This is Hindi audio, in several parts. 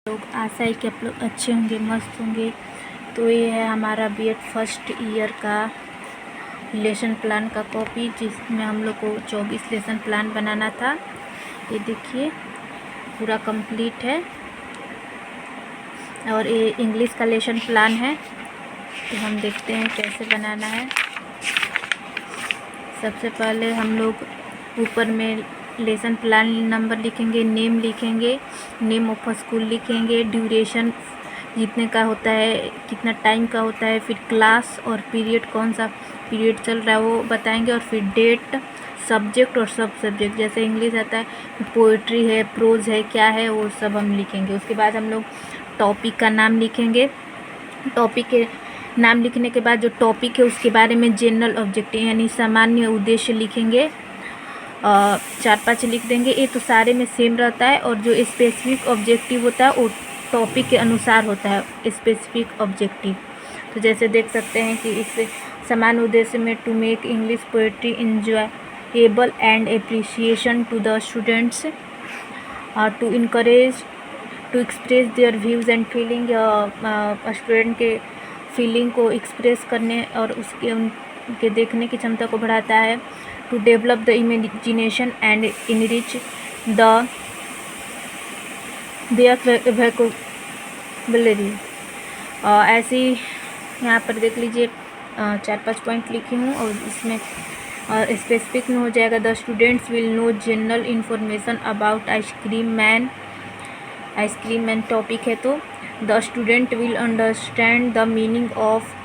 लोग आशा है कि आप लोग अच्छे होंगे, मस्त होंगे। तो ये है हमारा बीएड फर्स्ट ईयर का लेसन प्लान का कॉपी, जिसमें हम लोग को 24 लेसन प्लान बनाना था। ये देखिए पूरा कंप्लीट है। और ये इंग्लिश का लेसन प्लान है, तो हम देखते हैं कैसे बनाना है। सबसे पहले हम लोग ऊपर में लेसन प्लान नंबर लिखेंगे, नेम लिखेंगे, नेम ऑफ स्कूल लिखेंगे, ड्यूरेशन जितने का होता है, कितना टाइम का होता है, फिर क्लास और पीरियड, कौन सा पीरियड चल रहा है वो बताएंगे, और फिर डेट, सब्जेक्ट और सब सब्जेक्ट, जैसे इंग्लिश आता है, पोइट्री है, प्रोज है, क्या है वो सब हम लिखेंगे। उसके बाद हम लोग टॉपिक का नाम लिखेंगे। टॉपिक के नाम लिखने के बाद जो टॉपिक है उसके बारे में जनरल ऑब्जेक्टिव यानी सामान्य उद्देश्य लिखेंगे, 4-5 लिख देंगे। ये तो सारे में सेम रहता है, और जो स्पेसिफिक ऑब्जेक्टिव होता है वो टॉपिक के अनुसार होता है स्पेसिफिक ऑब्जेक्टिव। तो जैसे देख सकते हैं कि इस समान उद्देश्य में to make English poetry enjoyable and appreciation to the students, to encourage to express their views and feeling, student के फीलिंग को एक्सप्रेस करने और उसके उनके देखने की क्षमता को बढ़ाता है। To develop the imagination and enrich the their vocabulary. ऐसे ही यहाँ पर देख लीजिए 4-5 पॉइंट लिखी हूँ, और इसमें स्पेसिफिक में हो जाएगा the students will know general information about ice cream man topic है, तो the student will understand the meaning of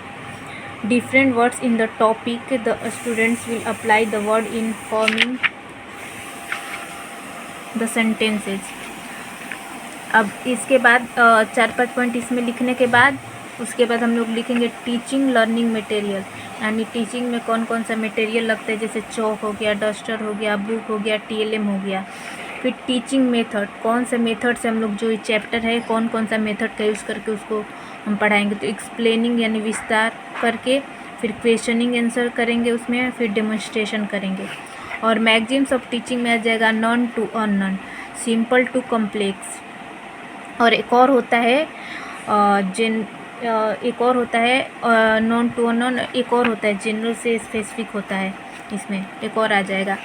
different words in the topic. The students will apply the word in forming the sentences. अब इसके बाद 4-5 पॉइंट इसमें लिखने के बाद उसके बाद हम लोग लिखेंगे टीचिंग लर्निंग मटेरियल, यानी टीचिंग में कौन कौन सा मटेरियल लगता है, जैसे चौक हो गया, डस्टर हो गया, बुक हो गया, टीएलएम हो गया। फिर टीचिंग मेथड, कौन सा मेथड से हम लोग जो ये चैप्टर है कौन कौन सा मेथड का यूज़ करके उसको हम पढ़ाएंगे। तो एक्सप्लेनिंग यानी विस्तार करके, फिर क्वेश्चनिंग आंसर करेंगे उसमें, फिर डेमोन्स्ट्रेशन करेंगे। और मैगजीन्स ऑफ टीचिंग में आ जाएगा known to unknown, simple to complex. और एक और होता है नॉन टू अननोन, एक और होता है जनरल से स्पेसिफिक होता है, इसमें एक और आ जाएगा।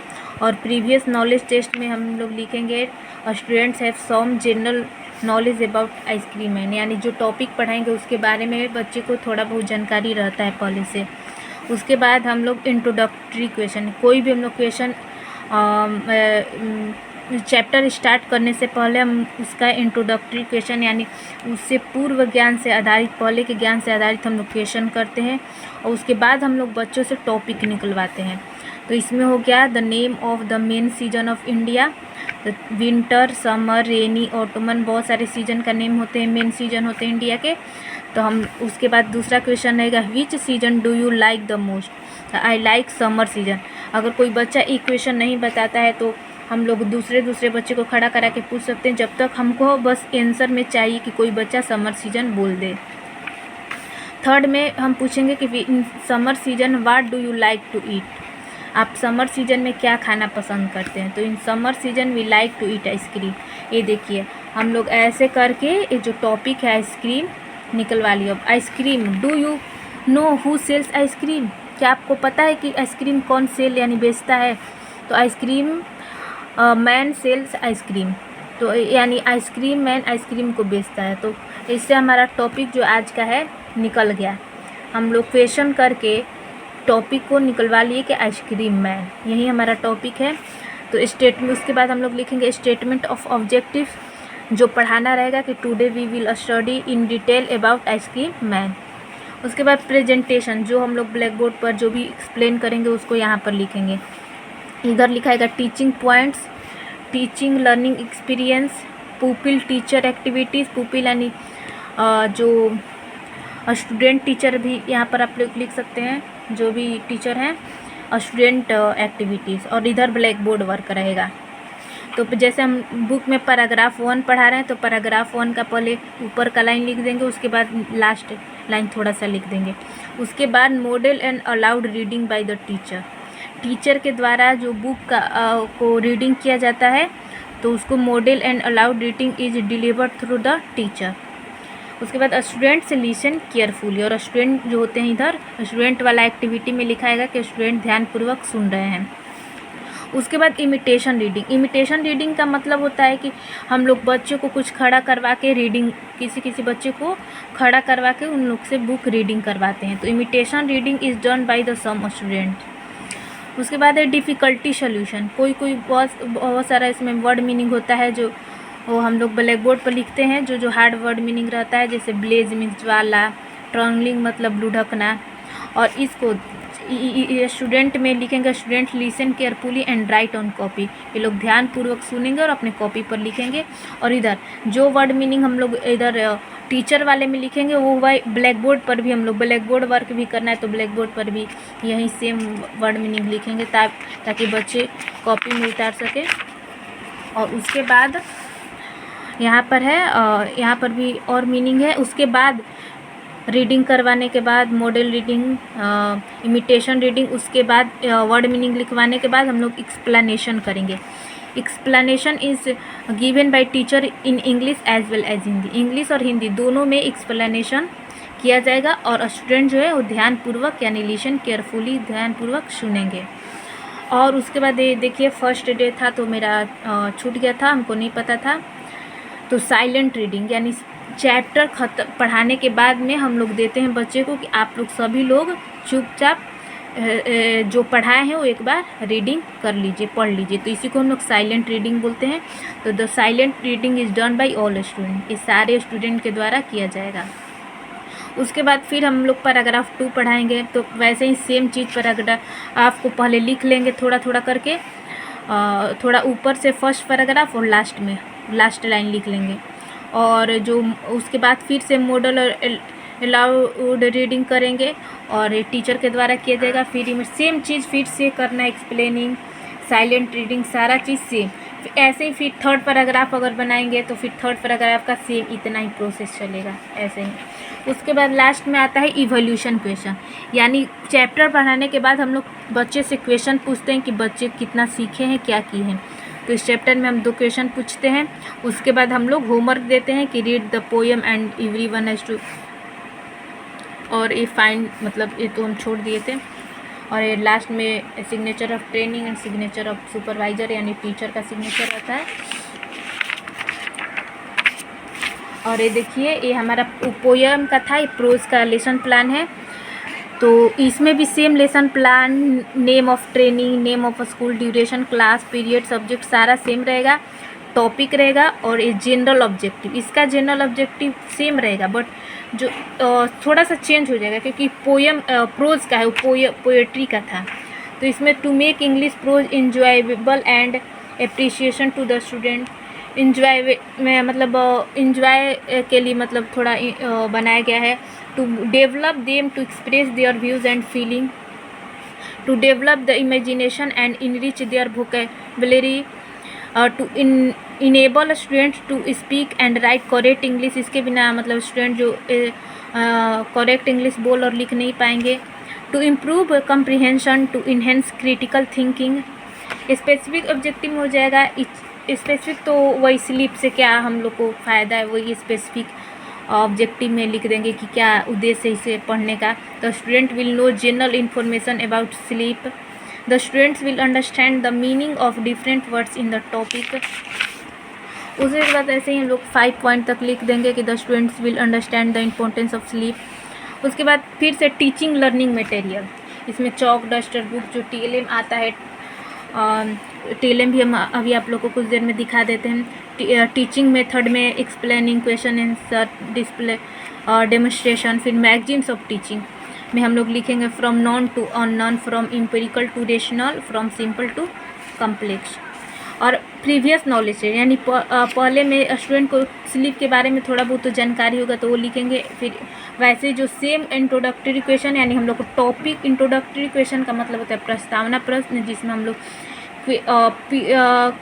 और प्रीवियस नॉलेज टेस्ट में हम लोग लिखेंगे students have some general knowledge about ice cream man, यानी जो टॉपिक पढ़ाएंगे उसके बारे में बच्चे को थोड़ा बहुत जानकारी रहता है पहले से। उसके बाद हम लोग इंट्रोडक्टरी क्वेश्चन, कोई भी हम लोग क्वेश्चन चैप्टर स्टार्ट करने से पहले हम उसका इंट्रोडक्टरी क्वेश्चन यानी उससे पूर्व ज्ञान से आधारित, पहले के ज्ञान से आधारित हम लोग क्वेश्चन करते हैं, और उसके बाद हम लोग बच्चों से टॉपिक निकलवाते हैं। तो इसमें हो गया the name of the main season of India, winter, summer, rainy, ottoman, बहुत सारे सीजन का नेम होते हैं, मेन सीजन होते हैं इंडिया के। तो हम उसके बाद दूसरा क्वेश्चन रहेगा विच season do you like the most, I like summer season. अगर कोई बच्चा एक क्वेश्चन नहीं बताता है तो हम लोग दूसरे बच्चे को खड़ा करा के पूछ सकते हैं, जब तक हमको बस आंसर में चाहिए कि कोई बच्चा समर सीजन बोल दे। थर्ड में हम पूछेंगे कि in summer season what do you like to eat, आप समर सीजन में क्या खाना पसंद करते हैं। तो in summer season we like to eat ice cream. ये देखिए हम लोग ऐसे करके ये जो टॉपिक है आइसक्रीम निकलवा लिया। अब ice cream, do you know who sells ice cream, क्या आपको पता है कि आइसक्रीम कौन सेल यानी बेचता है। तो आइसक्रीम मैन सेल्स आइसक्रीम, तो यानी आइसक्रीम मैन आइसक्रीम को बेचता है। तो इससे हमारा टॉपिक जो आज का है निकल गया। हम लोग क्वेश्चन करके टॉपिक को निकलवा लिए कि आइसक्रीम मैन, यही हमारा टॉपिक है। तो स्टेटमेंट, उसके बाद हम लोग लिखेंगे स्टेटमेंट ऑफ ऑब्जेक्टिव, जो पढ़ाना रहेगा कि today we will study in detail about ice cream man. उसके बाद प्रेजेंटेशन, जो हम लोग ब्लैक बोर्ड पर जो भी एक्सप्लेन करेंगे उसको यहाँ पर लिखेंगे। इधर लिखाएगा teaching points, teaching learning experience, pupil teacher activities, pupil यानी जो स्टूडेंट टीचर भी यहाँ पर आप लोग लिख सकते हैं, जो भी टीचर हैं, स्टूडेंट एक्टिविटीज़। और इधर ब्लैक बोर्ड वर्क रहेगा। तो जैसे हम बुक में पैराग्राफ 1 पढ़ा रहे हैं तो पैराग्राफ 1 का पहले ऊपर का लाइन लिख देंगे, उसके बाद लास्ट लाइन थोड़ा सा लिख देंगे। उसके बाद model and allowed reading by the teacher, teacher के द्वारा जो बुक का को रीडिंग किया जाता है तो उसको model and allowed reading is delivered through the teacher. उसके बाद स्टूडेंट से लिसन केयरफुली, और स्टूडेंट जो होते हैं इधर स्टूडेंट वाला एक्टिविटी में लिखा है कि स्टूडेंट ध्यानपूर्वक सुन रहे हैं। उसके बाद इमिटेशन रीडिंग। इमिटेशन रीडिंग का मतलब होता है कि हम लोग बच्चों को कुछ खड़ा करवा के रीडिंग, किसी बच्चे को खड़ा करवा के उन लोग से बुक रीडिंग करवाते हैं। तो imitation reading is done by the some student. उसके बाद है डिफ़िकल्टी सोल्यूशन। कोई बहुत सारा इसमें वर्ड मीनिंग होता है जो वो हम लोग ब्लैक बोर्ड पर लिखते हैं, जो हार्ड वर्ड मीनिंग रहता है, जैसे ब्लेज मीन्स ज्वाला, ट्रंगलिंग मतलब लुढ़कना। और इसको स्टूडेंट में लिखेंगे student listen carefully and right on copy. ये लोग ध्यानपूर्वक सुनेंगे और अपने कॉपी पर लिखेंगे। और इधर जो वर्ड मीनिंग हम लोग इधर टीचर वाले में लिखेंगे वो वही ब्लैक बोर्ड पर भी, हम लोग ब्लैक बोर्ड वर्क भी करना है तो ब्लैक बोर्ड पर भी यही सेम वर्ड मीनिंग लिखेंगे ताकि बच्चे कॉपी में उतार सके। और उसके बाद यहाँ पर है, यहाँ पर भी और मीनिंग है। उसके बाद रीडिंग करवाने के बाद मॉडल रीडिंग, इमिटेशन रीडिंग, उसके बाद वर्ड मीनिंग लिखवाने के बाद हम लोग एक्सप्लेनेशन करेंगे। Explanation is given by teacher in English as well as Hindi. English और हिंदी दोनों में एक्सप्लेनेशन किया जाएगा और स्टूडेंट जो है वो ध्यानपूर्वक यानी लिसन केयरफुली ध्यानपूर्वक सुनेंगे। और उसके बाद ये देखिए फर्स्ट डे था तो मेरा छूट गया था, हमको नहीं पता था। तो साइलेंट रीडिंग यानी चैप्टर पढ़ाने के बाद में हम लोग देते हैं बच्चे को कि आप लोग सभी लोग चुपचाप जो पढ़ाए हैं वो एक बार रीडिंग कर लीजिए, पढ़ लीजिए। तो इसी को हम लोग साइलेंट रीडिंग बोलते हैं। तो the silent reading is done bye all student, ये सारे स्टूडेंट के द्वारा किया जाएगा। उसके बाद फिर हम लोग पैराग्राफ 2 पढ़ाएंगे। तो वैसे ही सेम चीज़ पैराग्राफ आपको पहले लिख लेंगे थोड़ा थोड़ा करके, थोड़ा ऊपर से फर्स्ट पैराग्राफ और लास्ट में लास्ट लाइन लिख लेंगे। और जो उसके बाद फिर से मॉडल और अलाउड रीडिंग करेंगे और टीचर के द्वारा किया जाएगा। फिर सेम चीज़ फिर से करना, एक्सप्लेनिंग, साइलेंट रीडिंग, सारा चीज़ सेम। ऐसे ही फिर थर्ड पैराग्राफ अगर बनाएंगे तो फिर थर्ड पैराग्राफ का सेम इतना ही प्रोसेस चलेगा ऐसे ही। उसके बाद लास्ट में आता है इवोल्यूशन क्वेश्चन, यानी चैप्टर पढ़ाने के बाद हम लोग बच्चे से क्वेश्चन पूछते हैं कि बच्चे कितना सीखे हैं, क्या किए हैं। तो इस चैप्टर में हम 2 क्वेश्चन पूछते हैं। उसके बाद हम लोग होमवर्क देते हैं कि read the poem and everyone has to, और ये फाइंड मतलब ये तो हम छोड़ दिए थे। और ये लास्ट में signature of training and signature of supervisor यानी टीचर का सिग्नेचर रहता है। और ये देखिए ये हमारा पोएम का था, ये प्रोज का लेसन प्लान है। तो इसमें भी same lesson plan, name of training, name of school, duration, class, period, subject सारा सेम रहेगा, टॉपिक रहेगा। और ये जनरल ऑब्जेक्टिव, इसका जनरल ऑब्जेक्टिव सेम रहेगा बट जो थोड़ा सा चेंज हो जाएगा क्योंकि पोएम प्रोज का है, वो पोएट्री का था। तो इसमें to make English prose enjoyable and appreciation to the student, enjoy में मतलब इंजॉय के लिए मतलब थोड़ा बनाया गया है। To develop them to express their views and feeling, to develop the imagination and enrich their vocabulary, to enable students to speak and write correct English, इसके बिना मतलब स्टूडेंट जो करेक्ट इंग्लिश बोल और लिख नहीं पाएंगे। To improve comprehension, to enhance critical thinking. Specific objective हो जाएगा, स्पेसिफिक तो वही स्लीप से क्या हम लोग को फ़ायदा है वही स्पेसिफिक ऑब्जेक्टिव में लिख देंगे कि क्या उद्देश्य है इसे पढ़ने का। The student will know general information about sleep, the students will understand the meaning of different words in the topic. उसके बाद ऐसे ही हम लोग 5 पॉइंट तक लिख देंगे कि the students will understand the importance of sleep. उसके बाद फिर से टीचिंग लर्निंग मटेरियल, इसमें चॉक, डस्टर, बुक, जो TLM आता है, TLM भी हम अभी आप लोग को कुछ देर में दिखा देते हैं। टीचिंग मेथड में एक्सप्लेनिंग, क्वेश्चन आंसर, डिस्प्ले और डेमोन्स्ट्रेशन। फिर मैगजीन्स ऑफ टीचिंग में हम लोग लिखेंगे from known to unknown, from empirical to rational, from simple to complex. और प्रीवियस नॉलेज है यानी पहले में स्टूडेंट को स्लीप के बारे में थोड़ा बहुत तो जानकारी होगा तो वो लिखेंगे। फिर वैसे जो सेम इंट्रोडक्टरी क्वेश्चन यानी हम लोग को टॉपिक, इंट्रोडक्टरी क्वेश्चन का मतलब होता है प्रस्तावना प्रश्न, जिसमें हम लोग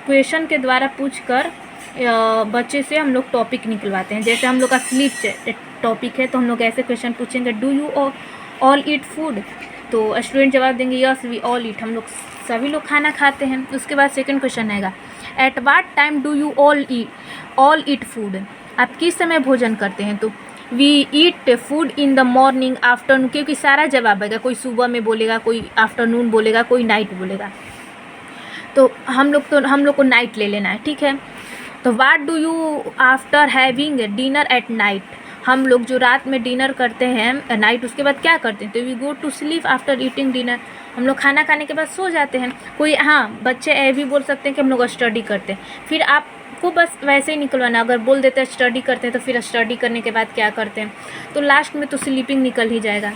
क्वेश्चन के द्वारा पूछकर बच्चे से हम लोग टॉपिक निकलवाते हैं। जैसे हम लोग का स्लीप टॉपिक है तो हम लोग ऐसे क्वेश्चन पूछेंगे, do you all eat food, तो स्टूडेंट जवाब देंगे यस वी ऑल ईट, हम लोग सभी लोग खाना खाते हैं। उसके बाद सेकंड क्वेश्चन आएगा, at what time do you all eat food, आप किस समय भोजन करते हैं? तो we eat food in the morning, afternoon, क्योंकि सारा जवाब आएगा, कोई सुबह में बोलेगा, कोई आफ्टरनून बोलेगा, कोई नाइट बोलेगा, तो हम लोग को नाइट ले लेना है, ठीक है। तो what do you after having dinner at night, हम लोग जो रात में डिनर करते हैं नाइट, उसके बाद क्या करते हैं? तो we go to sleep after eating dinner, हम लोग खाना खाने के बाद सो जाते हैं। कोई, हाँ, बच्चे ये भी बोल सकते हैं कि हम लोग स्टडी करते हैं, फिर आपको बस वैसे ही निकलवाना, अगर बोल देते हैं स्टडी करते हैं तो फिर स्टडी करने के बाद क्या करते हैं, तो लास्ट में तो स्लीपिंग निकल ही जाएगा।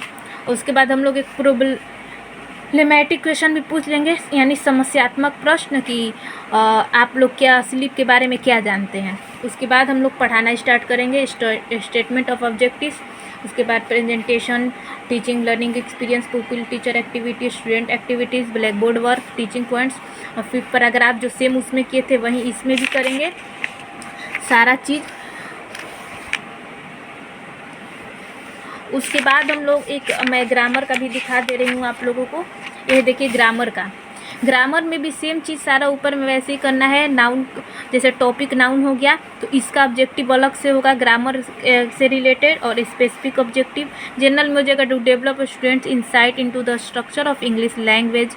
उसके बाद हम लोग एक प्रॉब्लमेटिक क्वेश्चन भी पूछ लेंगे, यानी समस्यात्मक प्रश्न कि आप लोग क्या स्लीप के बारे में क्या जानते हैं। उसके बाद हम लोग पढ़ाना स्टार्ट करेंगे, स्टेटमेंट ऑफ ऑब्जेक्टिव्स, उसके बाद presentation, teaching learning experience, pupil teacher activities, student activities, black board work, teaching points, और फिर पैराग्राफ जो सेम उसमें किए थे वहीं इसमें भी करेंगे सारा चीज़। उसके बाद हम लोग एक, मैं ग्रामर का भी दिखा दे रही हूँ आप लोगों को, ये देखिए ग्रामर का। ग्रामर में भी सेम चीज़ सारा ऊपर में वैसे ही करना है। नाउन, जैसे टॉपिक नाउन हो गया तो इसका ऑब्जेक्टिव अलग से होगा ग्रामर से रिलेटेड, और स्पेसिफिक ऑब्जेक्टिव जनरल में हो जाएगा to develop students insight into the structure of English language,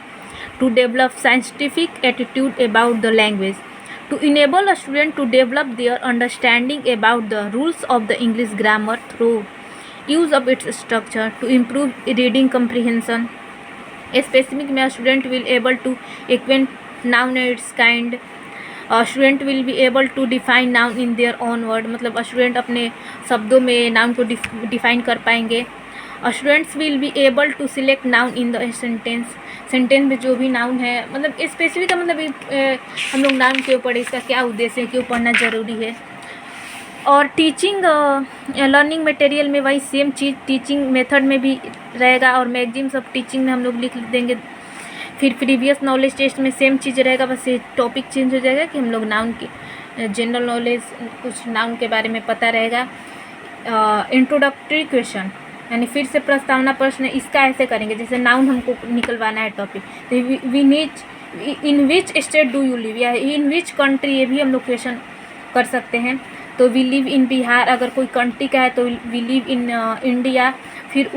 to develop scientific attitude about the language, to enable a student to develop their understanding about the rules of the English grammar through use of its structure, to improve reading comprehension. A specific में student will able to acquaint noun and its kind. Student will be able to define noun in their own word, मतलब स्टूडेंट अपने शब्दों में नाउन को डिफाइन कर पाएंगे। Students will be able to select noun in the sentence, sentence में जो भी नाउन है, मतलब स्पेसिफिक का मतलब हम लोग नाउन क्यों पढ़े, इसका क्या उद्देश्य है, क्यों पढ़ना ज़रूरी है। और टीचिंग लर्निंग मटेरियल में वही सेम चीज़ टीचिंग मेथड में भी रहेगा, और मैगजीन्स ऑफ टीचिंग में हम लोग लिख देंगे। फिर प्रीवियस नॉलेज टेस्ट में सेम चीज़ रहेगा, बस ये टॉपिक चेंज हो जाएगा कि हम लोग नाउन की जनरल नॉलेज कुछ नाउन के बारे में पता रहेगा। इंट्रोडक्टरी क्वेश्चन, यानी फिर से प्रस्तावना प्रश्न, इसका ऐसे करेंगे जैसे नाउन हमको निकलवाना है टॉपिक, तो we need in which state do you live, या इन विच कंट्री, ये भी हम लोग क्वेश्चन कर सकते हैं। तो वी लिव इन बिहार, अगर कोई कंट्री का है तो वी लिव इन इंडिया, फिर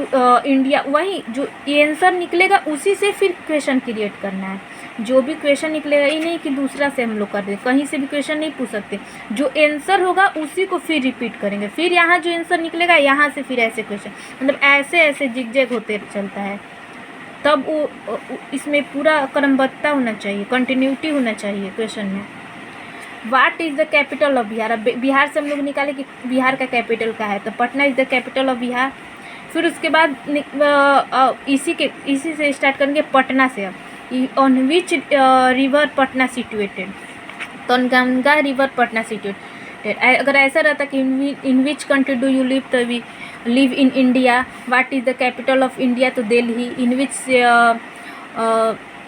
इंडिया, वही जो आंसर निकलेगा उसी से फिर क्वेश्चन क्रिएट करना है। जो भी क्वेश्चन निकलेगा, ये नहीं कि दूसरा से हम लोग कर दें, कहीं से भी क्वेश्चन नहीं पूछ सकते, जो आंसर होगा उसी को फिर रिपीट करेंगे, फिर यहाँ जो आंसर निकलेगा यहाँ से फिर ऐसे क्वेश्चन, मतलब ऐसे ऐसे जिगजैग होते चलता है। तब वो इसमें पूरा क्रमबद्धता होना चाहिए, कंटिन्यूटी होना चाहिए क्वेश्चन में। What is the capital of Bihar, अब बिहार से हम लोग निकाले कि बिहार का कैपिटल का है, तो Patna is the capital of Bihar. फिर उसके बाद इसी से स्टार्ट करेंगे पटना से। अब on which river Patna situated, तो गंगा रिवर पटना सिचुएटेड। अगर ऐसा रहता कि in which country do you live, तो we live in India. What is the capital of India, तो Delhi.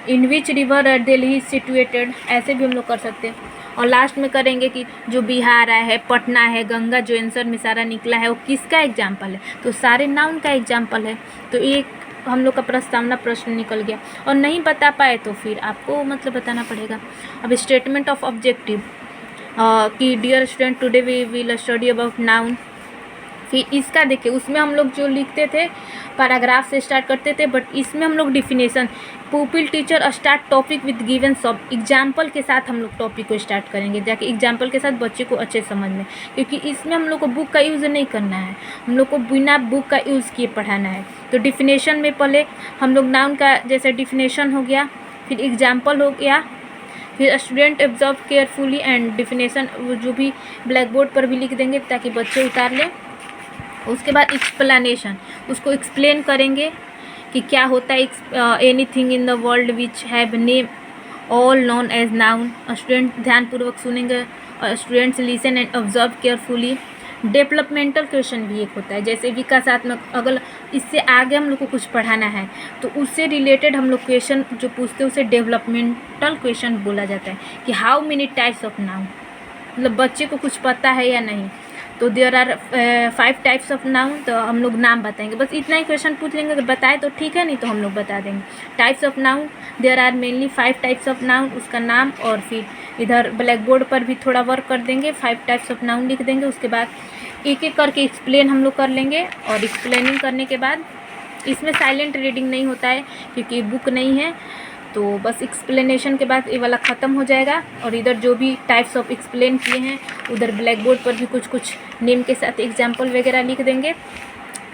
In which river Delhi situated, ऐसे भी हम लोग कर सकते हैं। और लास्ट में करेंगे कि जो बिहार है, पटना है, गंगा जो आंसर में सारा निकला है वो किसका एग्जाम्पल है, तो सारे नाउन का एग्जाम्पल है। तो एक हम लोग का प्रस्तावना प्रश्न निकल गया। और नहीं बता पाए तो फिर आपको मतलब बताना पड़ेगा। अब स्टेटमेंट ऑफ ऑब्जेक्टिव कि dear student today we will study about noun. फिर इसका देखिए, उसमें हम लोग जो लिखते थे पैराग्राफ से स्टार्ट करते थे, बट इसमें हम लोग definition, pupil teacher start topic with given सब, एग्जाम्पल के साथ हम लोग टॉपिक को स्टार्ट करेंगे, जाके एग्जाम्पल के साथ बच्चे को अच्छे समझ में, क्योंकि इसमें हम लोग को बुक का यूज़ नहीं करना है, हम लोग को बिना बुक का यूज़ किए पढ़ाना है। तो डिफिनेशन में पहले हम लोग नाउन का जैसे डिफिनेशन हो गया, फिर एग्जाम्पल हो गया, फिर student observe carefully and definition जो भी ब्लैक बोर्ड पर भी लिख देंगे ताकि बच्चे उतार लें। उसके बाद एक्सप्लेनेशन, उसको एक्सप्लेन करेंगे कि क्या होता है anything in the world which have name all known as noun. Student ध्यानपूर्वक सुनेंगे, students listen and observe carefully. Developmental question भी एक होता है, जैसे विकासात्मक, अगर इससे आगे हम लोग को कुछ पढ़ाना है तो उससे रिलेटेड हम लोग क्वेश्चन जो पूछते हैं उसे डेवलपमेंटल क्वेश्चन बोला जाता है। कि how many types of noun, मतलब बच्चे को कुछ पता है या नहीं, तो there are 5 types of noun, तो हम लोग नाम बताएंगे, बस इतना ही क्वेश्चन पूछ लेंगे, अगर बताए तो ठीक है, नहीं तो हम लोग बता देंगे। Types of noun, there are mainly 5 types of noun, उसका नाम और फिर इधर ब्लैक बोर्ड पर भी थोड़ा वर्क कर देंगे, 5 टाइप्स ऑफ नाउन लिख देंगे। उसके बाद एक एक करके एक्सप्लेन हम लोग कर लेंगे। और एक्सप्लेनिंग करने के बाद इसमें साइलेंट रीडिंग नहीं होता है क्योंकि बुक नहीं है, तो बस एक्सप्लेनेशन के बाद ये वाला ख़त्म हो जाएगा। और इधर जो भी टाइप्स ऑफ एक्सप्लेन किए हैं उधर ब्लैक बोर्ड पर भी कुछ कुछ नेम के साथ एग्जाम्पल वगैरह लिख देंगे,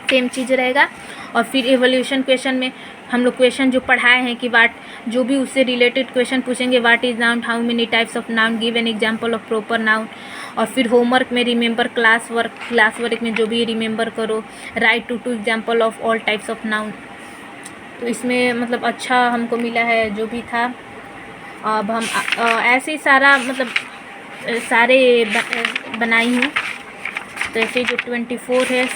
सेम चीज़ रहेगा। और फिर एवोल्यूशन क्वेश्चन में हम लोग क्वेश्चन जो पढ़ाए हैं कि वाट, जो भी उससे रिलेटेड क्वेश्चन पूछेंगे, what is noun, how many types of noun, give an example of proper noun. और फिर होमवर्क में रिमेंबर क्लास वर्क में जो भी रिमेंबर करो, write two example of all types of noun. तो इसमें मतलब अच्छा हमको मिला है जो भी था। अब हम ऐसे ही सारा मतलब सारे बनाई हूँ। तो ऐसे जो 24 है